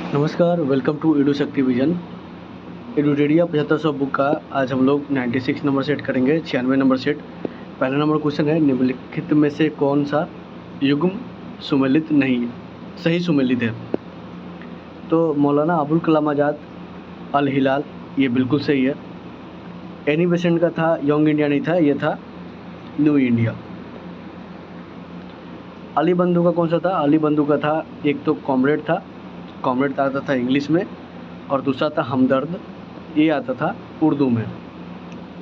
नमस्कार, welcome to edu शक्ति vision. एडुटेरिया 7500 book का आज हम लोग 96 नंबर सेट करेंगे, 96 नंबर सेट। पहला नंबर क्वेश्चन है, निम्नलिखित में से कौन सा युग्म सुमेलित नहीं है, सही सुमेलित है? तो मौलाना अबुल कलाम आज़ाद, अल हिलाल, ये बिल्कुल सही है। एनी बेसेंट का था यंग इंडिया नहीं था, ये था न्यू इंडिया। अली बंधु का कौन सा था? अली बंधु का था, एक तो कॉमरेड था, कॉमरेड आता था इंग्लिश में, और दूसरा था हमदर्द, ये आता था उर्दू में।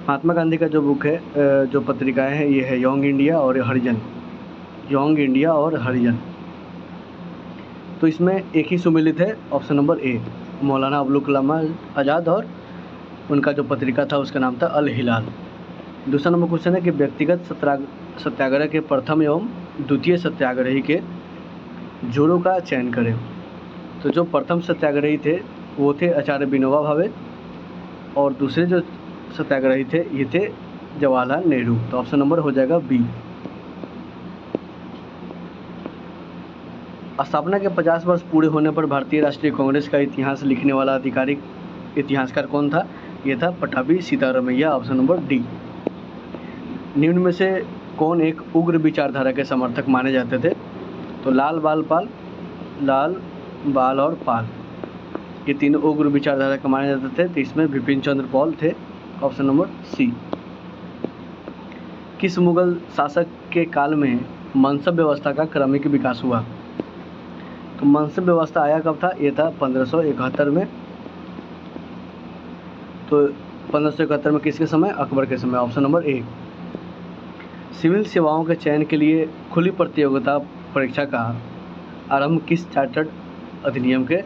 महात्मा गांधी का जो बुक है, जो पत्रिकाएं हैं, ये है यंग इंडिया और हरिजन, यंग इंडिया और हरिजन। तो इसमें एक ही सुमेलित है, option number A, Maulana Abul Kalam Azad, और उनका जो पत्रिका था उसका नाम था अल हिलाल। दूसरा नंबर क्वेश्चन है कि व्यक्तिगत सत्याग्रह के प्रथम एवं द्वितीय सत्याग्रही के जोड़ों का चयन करें। तो जो प्रथम सत्याग्रही थे वो थे आचार्य विनोबा भावे, और दूसरे जो सत्याग्रही थे ये थे जवाहरलाल नेहरू। तो ऑप्शन नंबर हो जाएगा बी। स्थापना के 50 वर्ष पूरे होने पर भारतीय राष्ट्रीय कांग्रेस का इतिहास लिखने वाला आधिकारिक इतिहासकार कौन था? ये था Pattabhi Sitaramayya, option number D. निम्न में से कौन एक उग्र विचारधारा के समर्थक माने जाते थे? तो लाल, बाल और पाल, ये तीनों उग्र विचारधारा के माने जाते थे। तो इसमें बिपिन चंद्र पाल थे, ऑप्शन नंबर सी। किस मुगल शासक के काल में मनसब व्यवस्था का क्रमिक विकास हुआ? तो मनसब व्यवस्था आया कब था? ये था 1571 में। तो 1571 में किसके समय? अकबर के समय, ऑप्शन नंबर ए। सिविल सेवाओं के चयन के लिए खुली प्रतियोगिता परीक्षा का आरंभ किस चार्टर्ड अधिनियम के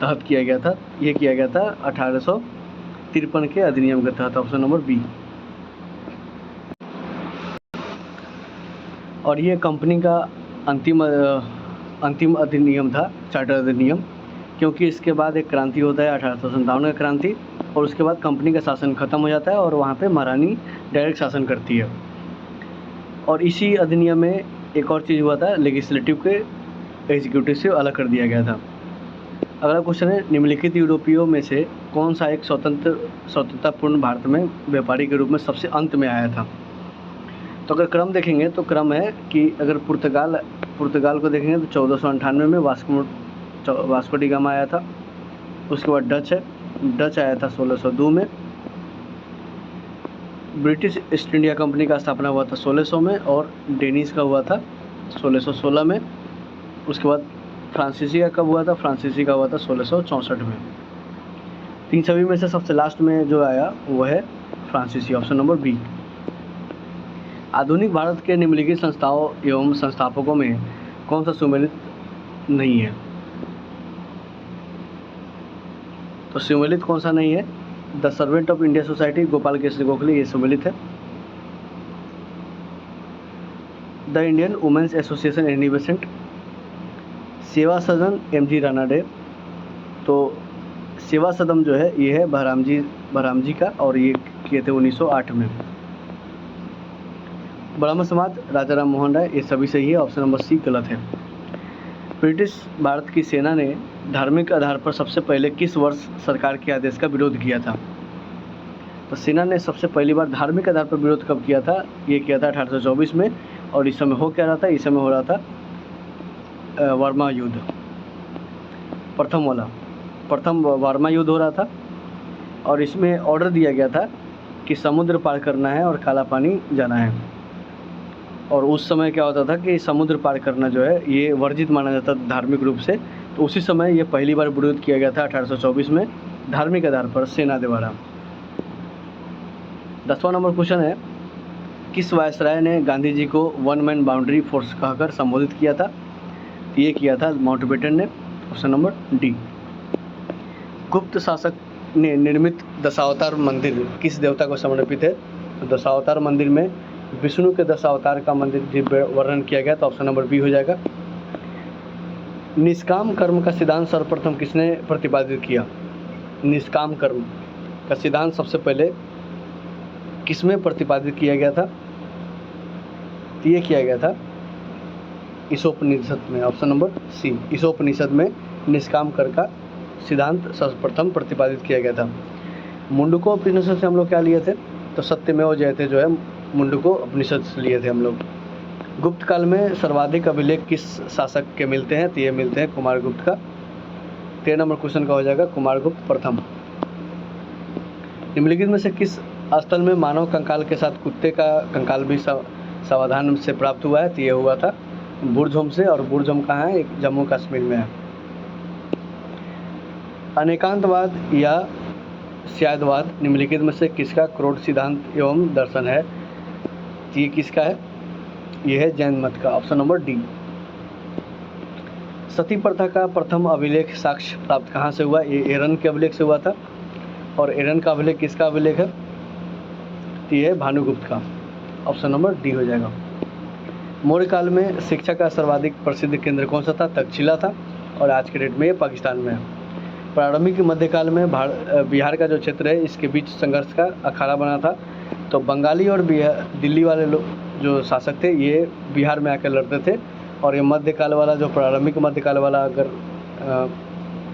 तहत किया गया था? ये किया गया था 1853 के अधिनियम के तहत, ऑप्शन नंबर बी। और ये कंपनी का अंतिम अधिनियम था, चार्टर अधिनियम, क्योंकि इसके बाद एक क्रांति होता है 1857 का क्रांति, और उसके बाद कंपनी का शासन खत्म हो जाता है और वहाँ पे महारानी डायरेक्ट शासन करती है। और इसी अधिनियम में एक और चीज़ हुआ था, लेजिस्लेटिव के एग्जीक्यूटिव से अलग कर दिया गया था। अगला क्वेश्चन है, निम्नलिखित यूरोपियों में से कौन सा एक स्वतंत्रतापूर्ण भारत में व्यापारी के रूप में सबसे अंत में आया था? तो अगर क्रम देखेंगे तो क्रम है कि अगर पुर्तगाल को देखेंगे तो 1498 में वास्को डी गामा आया था। उसके बाद डच आया था 1602 में। ब्रिटिश ईस्ट इंडिया कंपनी का स्थापना हुआ था 1600 में, और डेनिश का हुआ था 1616 में। उसके बाद फ्रांसीसी का कब हुआ था? फ्रांसीसी का हुआ था 1664 में। तीन सभी में से सबसे लास्ट में जो आया वो है फ्रांसीसी, ऑप्शन नंबर बी। आधुनिक भारत के निम्नलिखित संस्थाओं एवं संस्थापकों में कौन सा सुमेलित नहीं है? तो सुमेलित कौन सा नहीं है? The servant of India society, Gopal Kesari Gokhale, ये सुमेलित है। The Indian women's association, Annie Besant. Seva Sadan, MG. Ranade. तो सेवा सदन जो है ये है बहराम जी का, और ये किए थे 1908 में। ब्राह्मण समाज, राजा राम मोहन राय, ये सभी सही है, ऑप्शन नंबर सी गलत है। ब्रिटिश भारत की सेना ने धार्मिक आधार पर सबसे पहले किस वर्ष सरकार के आदेश का विरोध किया था? तो सेना ने सबसे पहली बार धार्मिक आधार पर विरोध कब किया था? ये किया था 1824 में। और इस समय हो क्या रहा था? इस समय हो रहा था वर्मा युद्ध, प्रथम वर्मा युद्ध हो रहा था। और इसमें ऑर्डर दिया गया था कि समुद्र पार करना है और काला पानी जाना है। और उस समय क्या होता था कि समुद्र पार करना जो है ये वर्जित माना जाता था धार्मिक रूप से। तो उसी समय ये पहली बार विरोध किया गया था 1824 में, धार्मिक आधार पर सेना द्वारा। 10वां नंबर क्वेश्चन है, किस वायसराय ने गांधी जी को वन मैन बाउंड्री फोर्स कहकर संबोधित किया था? ये किया था माउंटबेटन ने, ऑप्शन नंबर डी। गुप्त शासक ने निर्मित दशावतार मंदिर किस देवता को समर्पित है? तो दशावतार मंदिर में विष्णु के दशावतार का मंदिर भी वर्णन किया गया, तो ऑप्शन नंबर बी हो जाएगा। निष्काम कर्म का सिद्धांत सर्वप्रथम किसने प्रतिपादित किया? निष्काम कर्म का सिद्धांत सबसे पहले किसमें प्रतिपादित किया गया था? तो ये किया गया था ईशोपनिषद में, ऑप्शन नंबर सी। ईशोपनिषद में निष्काम कर्म का सिद्धांत सर्वप्रथम प्रतिपादित किया गया था? मुंडको उपनिषद से हम लोग क्या लिए थे? तो सत्यमेव जयते जो है मुंडको उपनिषद से लिए थे हम लोग। गुप्त काल में सर्वाधिक अभिलेख किस शासक के मिलते हैं? तो ये मिलते हैं कुमारगुप्त का। 13 नंबर क्वेश्चन का हो जाएगा कुमारगुप्त प्रथम। निम्नलिखित में से किस स्थल में मानव कंकाल के साथ कुत्ते का कंकाल भी सावधान से प्राप्त हुआ है? तो ये हुआ था बुर्जहोम से, और बुर्जहोम कहाँ है? एक जम्मू कश्मीर में है। अनेकांतवाद या स्यादवाद निम्नलिखित में से किसका क्रोध सिद्धांत एवं दर्शन है? तो ये किसका है? ये है जैन मत का, ऑप्शन नंबर डी। सती प्रथा का प्रथम अभिलेख साक्ष्य प्राप्त कहाँ से हुआ? ये एरन के अभिलेख से हुआ था। और एरन का अभिलेख किसका अभिलेख है? तो ये है भानुगुप्त का, ऑप्शन नंबर डी हो जाएगा। मौर्य काल में शिक्षा का सर्वाधिक प्रसिद्ध केंद्र कौन सा था? तक्षशिला था, और आज के डेट में ये पाकिस्तान में है। प्रारंभिक मध्यकाल में बिहार का जो क्षेत्र है इसके बीच संघर्ष का अखाड़ा बना था। तो बंगाली और दिल्ली वाले लोग जो शासक थे ये बिहार में आकर लड़ते थे, और ये मध्यकाल वाला जो प्रारंभिक मध्यकाल वाला अगर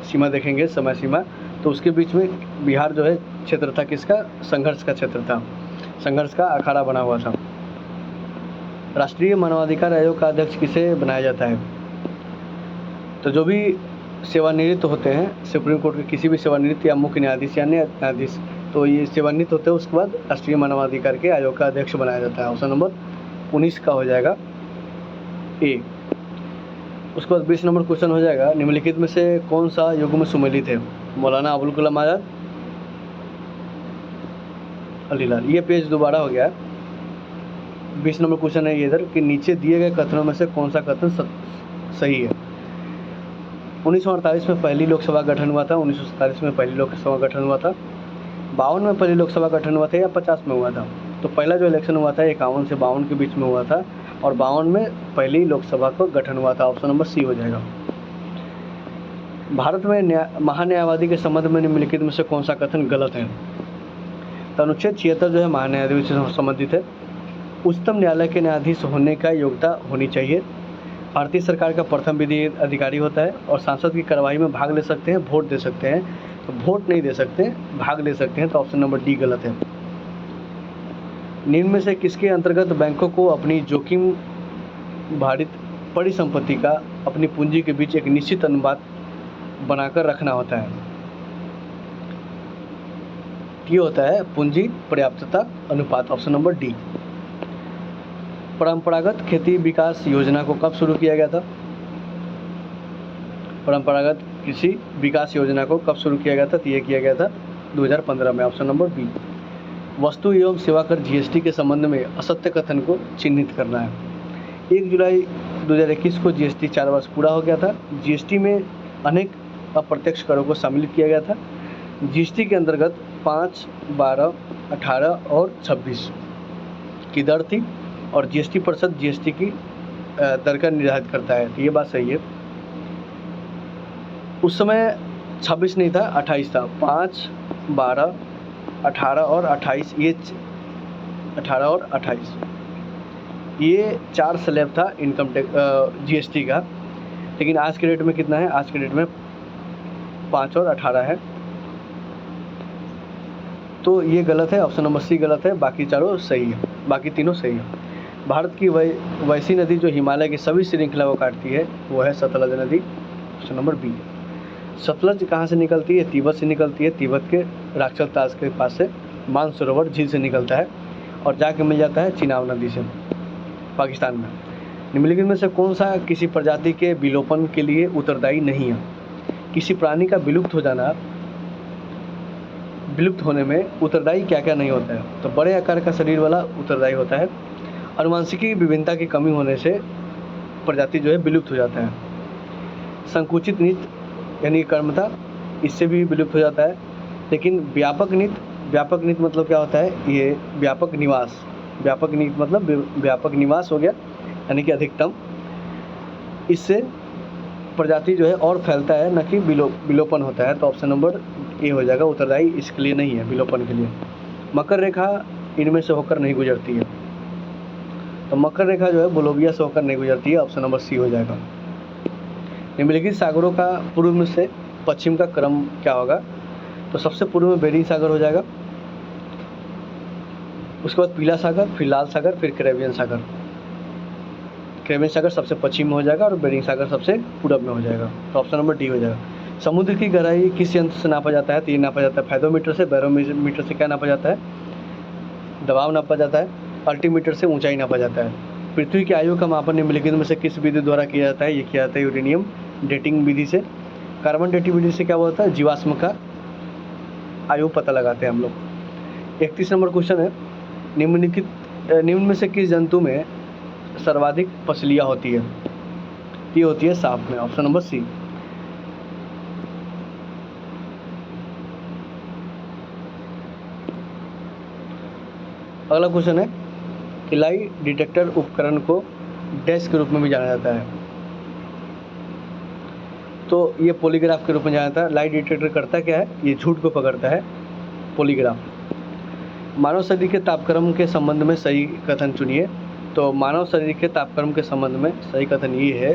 सीमा देखेंगे, समय सीमा, तो उसके बीच में बिहार जो है क्षेत्र था किसका? संघर्ष का क्षेत्र था, संघर्ष का अखाड़ा बना हुआ था। राष्ट्रीय मानवाधिकार आयोग का अध्यक्ष किसे बनाया जाता है? तो जो भी सेवानिवृत्त होते हैं सुप्रीम कोर्ट के किसी भी सेवानिवृत्त या मुख्य न्यायाधीश या न्यायाधीश, तो ये सेवानिवृत्त होते हैं, उसके बाद राष्ट्रीय मानवाधिकार के आयोग का अध्यक्ष बनाया जाता है। ऑप्शन नंबर 19 का हो जाएगा ए। उसके बाद 20 नंबर क्वेश्चन हो जाएगा, निम्नलिखित में से कौन सा युग में सुमेलित है? मौलाना अबुल कलाम आज़ाद, अलीलाल। ये पेज दोबारा हो गया है। 20 नंबर क्वेश्चन है ये इधर कि नीचे दिए गए कथनों में से कौन सा कथन सही है? 1948 में पहली लोकसभा गठन हुआ था, 1947 में पहली लोकसभा गठन हुआ था, 52 में पहली लोकसभा गठन हुआ था, या 50 में हुआ था? तो पहला जो इलेक्शन हुआ था 51 से 52 के बीच में हुआ था, और 52 में पहली लोकसभा को गठन हुआ था। ऑप्शन नंबर सी हो जाएगा। भारत में महान्यायवादी के संबंध में निम्नलिखित में से कौन सा कथन गलत है? तो अनुच्छेद 76 जो है महान्यायाधीश से संबंधित है। उच्चतम न्यायालय के न्यायाधीश होने का योग्यता होनी चाहिए। भारतीय सरकार का प्रथम विधि अधिकारी होता है, और सांसद की कार्यवाही में भाग ले सकते हैं, वोट दे सकते हैं। तो वोट नहीं दे सकते, भाग ले सकते हैं, तो ऑप्शन नंबर डी गलत है। निम्न में से किसके अंतर्गत बैंकों को अपनी जोखिम भारित परिसंपत्ति का अपनी पूंजी के बीच एक निश्चित अनुपात बनाकर रखना होता है? ये होता है पूंजी पर्याप्तता अनुपात, ऑप्शन नंबर डी। परंपरागत खेती विकास योजना को कब शुरू किया गया था? परंपरागत कृषि विकास योजना को कब शुरू किया गया था? तो ये किया गया था 2015 में, ऑप्शन नंबर बी। वस्तु एवं सेवा कर जीएसटी के संबंध में असत्य कथन को चिन्हित करना है। 1 जुलाई 2021 को जीएसटी 4 वर्ष पूरा हो गया था। जीएसटी में अनेक अप्रत्यक्ष करों को शामिल किया गया था। जीएसटी के अंतर्गत 5, 12, 18 और 26 की दर थी, और जीएसटी परिषद जीएसटी की दर का निर्धारित करता है। तो ये बात सही है। उस समय 26 नहीं था, 28 था। 5, 12, 18 और 28, ये 18 और 28 ये 4 स्लैब था इनकम टैक्स जीएसटी का। लेकिन आज के डेट में कितना है? आज के डेट में 5 और 18 है। तो ये गलत है, ऑप्शन नंबर सी गलत है, बाकी चारों सही है, बाकी तीनों सही है। भारत की वैसी नदी जो हिमालय की सभी श्रृंखला को काटती है वो है सतलज नदी, ऑप्शन नंबर बी। सतलज कहाँ से निकलती है? तिब्बत से निकलती है। तिब्बत के राक्षस ताज के पास से मानसरोवर झील से निकलता है, और जाके मिल जाता है चिनाब नदी से पाकिस्तान में। निम्नलिखित में से कौन सा किसी प्रजाति के विलोपन के लिए उत्तरदायी नहीं है? किसी प्राणी का विलुप्त हो जाना, विलुप्त होने में उत्तरदायी क्या क्या नहीं होता है? तो बड़े आकार का शरीर वाला उत्तरदायी होता है। अनुवांशिकी विभिन्नता की कमी होने से प्रजाति जो है विलुप्त हो जाता है। संकुचित नीति यानी कर्मता, इससे भी विलुप्त हो जाता है। लेकिन व्यापक नीति मतलब क्या होता है? ये व्यापक निवास, व्यापक नीति मतलब व्यापक निवास हो गया, यानी कि अधिकतम। इससे प्रजाति जो है और फैलता है, न कि विलोपन होता है। तो ऑप्शन नंबर ए हो जाएगा, उत्तरदायी इसके लिए नहीं है, विलोपन के लिए। मकर रेखा इनमें से होकर नहीं गुजरती है। तो मकर रेखा जो है बोलोविया से होकर नहीं गुजरती है, ऑप्शन नंबर सी हो जाएगा। निम्नलिखित सागरों का पूर्व में से पश्चिम का क्रम क्या होगा? तो सबसे पूर्व में बेरिंग सागर हो जाएगा, उसके बाद पीला सागर, फिर लाल सागर, फिर कैरेबियन सागर। कैरेबियन सागर सबसे पश्चिम में हो जाएगा और बेरिंग सागर सबसे पूरब में हो जाएगा। तो ऑप्शन नंबर डी हो जाएगा। समुद्र की गहराई किस यंत्र से नापा जाता है? तो ये नापा जाता है फाइडोमीटर से। बैरोमीटर से क्या नापा जाता है? दबाव नापा जाता है। अल्टीमीटर से ऊंचाई नापा जाता है। पृथ्वी की आयु का मापन निम्नलिखित में से किस विधि द्वारा किया जाता है? ये किया जाता है यूरेनियम डेटिंग विधि से। कार्बन डेटिंग विधि से क्या होता है? जीवाश्म का आयु पता लगाते हैं हम लोग। 31 नंबर क्वेश्चन है, निम्न में से किस जंतु में सर्वाधिक पसलियाँ होती है? ये होती है सांप में। Option number C. अगला क्वेश्चन है कि लाई डिटेक्टर उपकरण को डैश के रूप में भी जाना जाता है। तो ये पॉलीग्राफ के रूप में जाना जाता है। लाई डिटेक्टर करता क्या है? ये झूठ को पकड़ता है, पॉलीग्राफ। मानव शरीर के तापक्रम के संबंध में सही कथन चुनिए। तो मानव शरीर के तापक्रम के संबंध में सही कथन ये है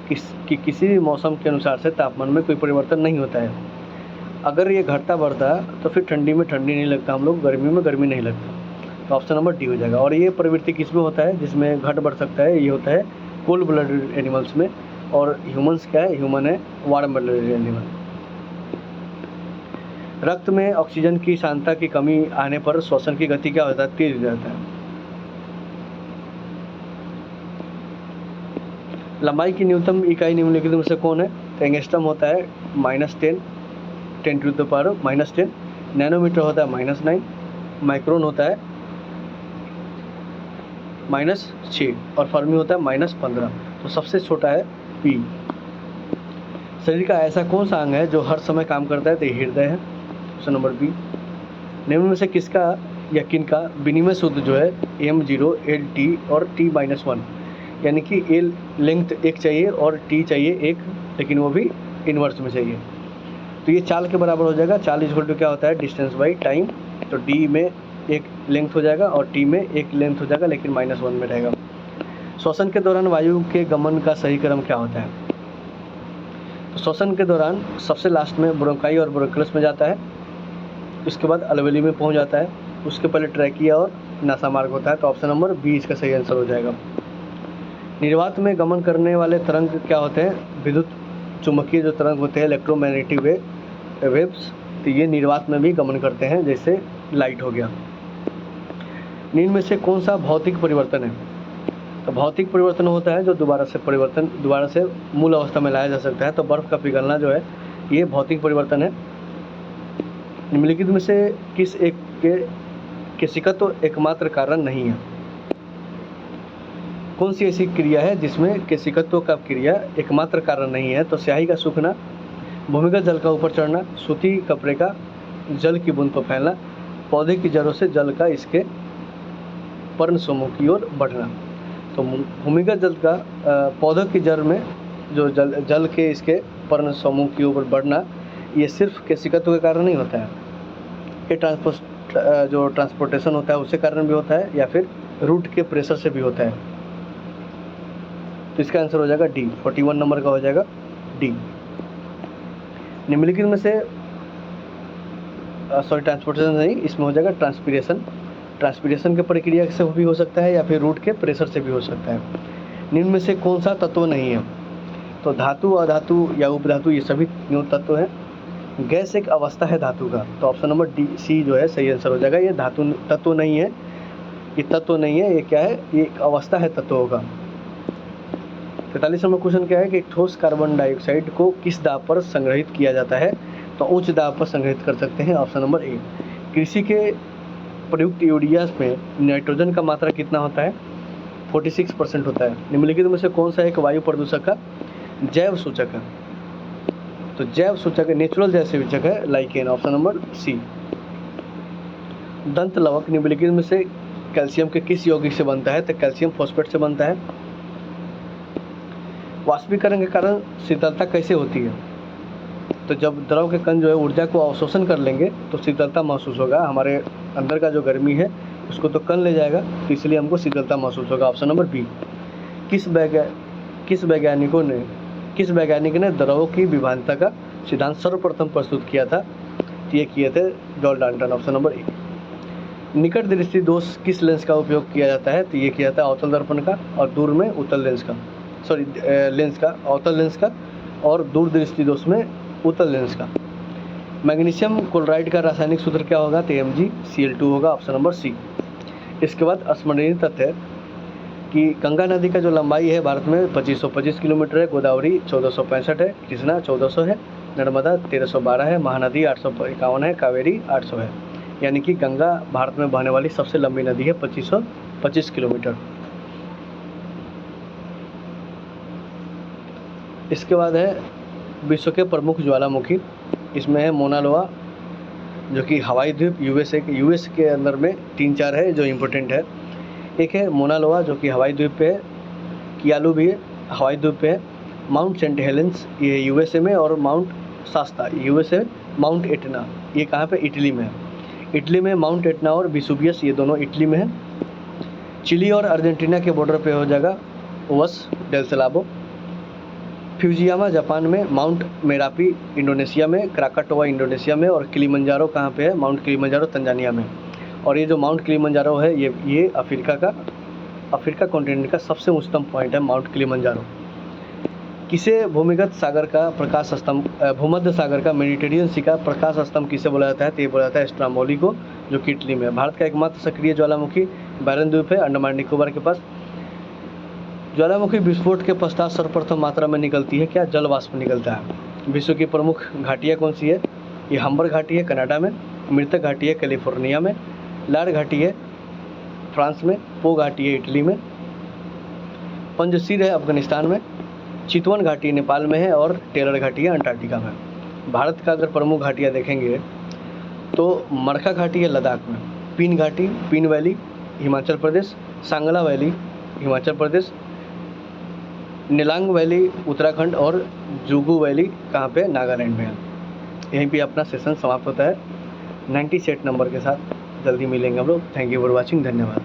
कि किसी भी मौसम के अनुसार से तापमान में कोई परिवर्तन नहीं होता है। अगर ये घटता बढ़ता तो फिर ठंडी में ठंडी नहीं लगता हम लोग, गर्मी में गर्मी नहीं लगता। तो ऑप्शन नंबर डी हो जाएगा। और ये प्रवृत्ति किस में होता है जिसमें घट बढ़ सकता है? ये होता है कोल्ड ब्लडेड एनिमल्स में। और ह्यूमंस क्या है? ह्यूमन है वार्म ब्लडेड एनिमल। रक्त में ऑक्सीजन की सांद्रता की कमी आने पर श्वसन की गति क्या होता है? तेज हो जाता है। लंबाई की न्यूनतम इकाई निम्नलिखित में से कौन है? तो एंगस्ट्रम होता है -10 10⁻⁻10। नैनोमीटर होता है -9। माइक्रोन होता है -6 और फर्मी होता है -15। तो सबसे छोटा है पी। शरीर का ऐसा कौन सा अंग है जो हर समय काम करता है? तो हृदय है। Option number B. निम्न में से किसका या किनका विनिमय सूत्र जो है m0 LT और T-1, यानी कि L लेंथ 1 चाहिए और T चाहिए 1, लेकिन वो भी इन्वर्स में चाहिए। तो ये चाल के बराबर हो जाएगा। चाल इक्वल टू क्या होता है? Distance by time. तो D में 1 लेंथ हो जाएगा और T में 1 लेंथ हो जाएगा, लेकिन -1 में रहेगा। श्वसन के दौरान वायु के गमन का सही क्रम क्या होता है? तो श्वसन के दौरान सबसे लास्ट में ब्रोंकाई और ब्रोंकलस में जाता है, उसके बाद अलवेली में पहुंच जाता है, उसके पहले ट्रैकिया और नासामार्ग होता है। तो ऑप्शन नंबर बी इसका सही आंसर हो जाएगा। निर्वात में गमन करने वाले तरंग क्या होते हैं? विद्युत चुंबकीय जो तरंग होते हैं, इलेक्ट्रोमैग्नेटिक वेव्स। तो ये निर्वात में भी गमन करते हैं, जैसे लाइट हो गया। निम्न में से कौन सा भौतिक परिवर्तन है? तो भौतिक परिवर्तन होता है जो दोबारा से मूल अवस्था में लाया जा सकता है। तो बर्फ का पिघलना जो है ये भौतिक परिवर्तन है। निम्नलिखित में से किस एक के केशिकत्व एकमात्र कारण नहीं है? कौन सी ऐसी क्रिया है जिसमें केशिकत्व का क्रिया एकमात्र कारण नहीं है? तो स्याही का सूखना, भूमिगत जल का ऊपर चढ़ना, सूती कपड़े का जल की बूंद पर फैलना, पौधे की जड़ों से जल का इसके पर्ण समूह की ओर बढ़ना। तो भूमिगत जल का पौधों की जड़ में जो जल के इसके पर्ण समूह की ओर बढ़ना, ये सिर्फ केशिकत्व के कारण नहीं होता है। ये ट्रांसपोर्टेशन होता है उसके कारण भी होता है, या फिर रूट के प्रेशर से भी होता है। तो इसका आंसर हो जाएगा डी। 41 नंबर का हो जाएगा डी। निम्नलिखित में से ट्रांसपोर्टेशन नहीं, इसमें हो जाएगा ट्रांसपीरेशन। ट्रांसपीरेशन की प्रक्रिया से भी हो सकता है या फिर रूट के प्रेशर से भी हो सकता है। निम्न में से कौन सा तत्व नहीं है? तो धातु, अधातु या उपधातु, ये सभी तत्व हैं। गैस एक अवस्था है धातु का। तो ऑप्शन नंबर डी सी जो है सही आंसर हो जाएगा। ये धातु तत्व नहीं है, ये तत्व नहीं है, ये क्या है? ये एक अवस्था है तत्वों का। 43 नंबर क्वेश्चन क्या है कि ठोस कार्बन डाइऑक्साइड को किस दाब पर संग्रहित किया जाता है? तो उच्च दाब पर संग्रहित कर सकते हैं। Option number A. कृषि के प्रयुक्त यूरिया में नाइट्रोजन का मात्रा कितना होता है? 46% होता है। निम्नलिखित में से कौन सा एक वायु प्रदूषक का जैव सूचक है? तो जैव सूचक नेचुरल जैव सूचक है लाइकेन। ऑप्शन नंबर सी। दंत लवक निम्नलिखित में से कैल्शियम के किस यौगिक से बनता है? तो कैल्शियम फॉस्फेट से बनता है। वाष्पीकरण के कारण शीतलता कैसे होती है? तो जब द्रव के कण जो है ऊर्जा को अवशोषण कर लेंगे तो शीतलता महसूस होगा। हमारे अंदर का जो गर्मी है उसको तो कण ले जाएगा, तो इसलिए हमको शीतलता महसूस होगा। Option number B. किस वैज्ञानिक ने द्रवों की विभाजनता का सिद्धांत सर्वप्रथम प्रस्तुत किया था? तो ये किए थे George Dalton, option number A. निकट दृष्टि दोष किस लेंस का उपयोग किया जाता है? तो ये किया जाता है अवतल दर्पण का और दूर में उत्तल लेंस का, लेंस का, अवतल लेंस का, और दूर दृष्टि दोष में उत्तल लेंस का। मैग्नीशियम क्लोराइड का रासायनिक सूत्र क्या होगा? तो MgCl2 होगा, ऑप्शन नंबर सी। इसके बाद स्मरणीय तथ्य कि गंगा नदी का जो लंबाई है भारत में 2525 किलोमीटर है, गोदावरी 1465 है, कृष्णा 1400 है, नर्मदा 1312 है, महानदी 851 है, कावेरी 800 है। यानी कि गंगा भारत में बहने वाली सबसे लंबी नदी है, 2525 किलोमीटर। इसके बाद है विश्व के प्रमुख ज्वालामुखी। इसमें है मोना लोआ जो कि हवाई द्वीप यूएस के अंदर में 3-4 है जो इम्पोर्टेंट है। एक है मोना लोआ जो कि हवाई द्वीप पे है, कियालू भी है, हवाई द्वीप पे है, माउंट सेंट हेलेंस ये यूएसए में, और माउंट शास्ता यूएसए, माउंट एटना ये कहाँ पे? इटली में है। इटली में माउंट एटना और विसुवियस ये दोनों इटली में है। चिली और अर्जेंटीना के बॉर्डर पे हो जाएगा ओवस डेल सेलाबो। फ्यूजियामा जापान में, माउंट मेरापी इंडोनेशिया में, क्राकाटोआ इंडोनेशिया में, और किलिमंजारो कहाँ पे है? माउंट किलिमंजारो तंजानिया में। और ये जो माउंट किलिमंजारो है ये अफ्रीका कॉन्टिनेंट का सबसे उच्चतम पॉइंट है माउंट किलिमंजारो। किसे भूमध्य सागर का मेडिटेरियन सी का प्रकाश स्तंभ किसे बोला जाता है? तो ये बोला जाता है स्ट्रामोली को, जो कि इटली में है। भारत का एकमात्र सक्रिय ज्वालामुखी बैरन द्वीप है, अंडमान निकोबार के पास। ज्वालामुखी विस्फोट के पश्चात सर्वप्रथम मात्रा में निकलती है क्या? जल वाष्प निकलता है। विश्व की प्रमुख घाटियाँ कौन सी है? ये हम्बर घाटी है कनाडा में, मृतक घाटी है कैलिफोर्निया में, लार घाटी है फ्रांस में, पो घाटी है इटली में, पंजशीर है अफगानिस्तान में, चितवन घाटी नेपाल में है, और टेलर घाटी है अंटार्कटिका में। भारत का अगर प्रमुख घाटियाँ देखेंगे तो मरखा घाटी है लद्दाख में, पीन घाटी, पीन valley Himachal Pradesh, Sangla valley Himachal Pradesh, Nelang valley Uttarakhand, और जुगू वैली कहाँ पे? नागालैंड में है। यहीं पे अपना सेशन समाप्त होता है 97 नंबर के साथ। जल्दी मिलेंगे हम लोग। थैंक यू फॉर वॉचिंग, धन्यवाद।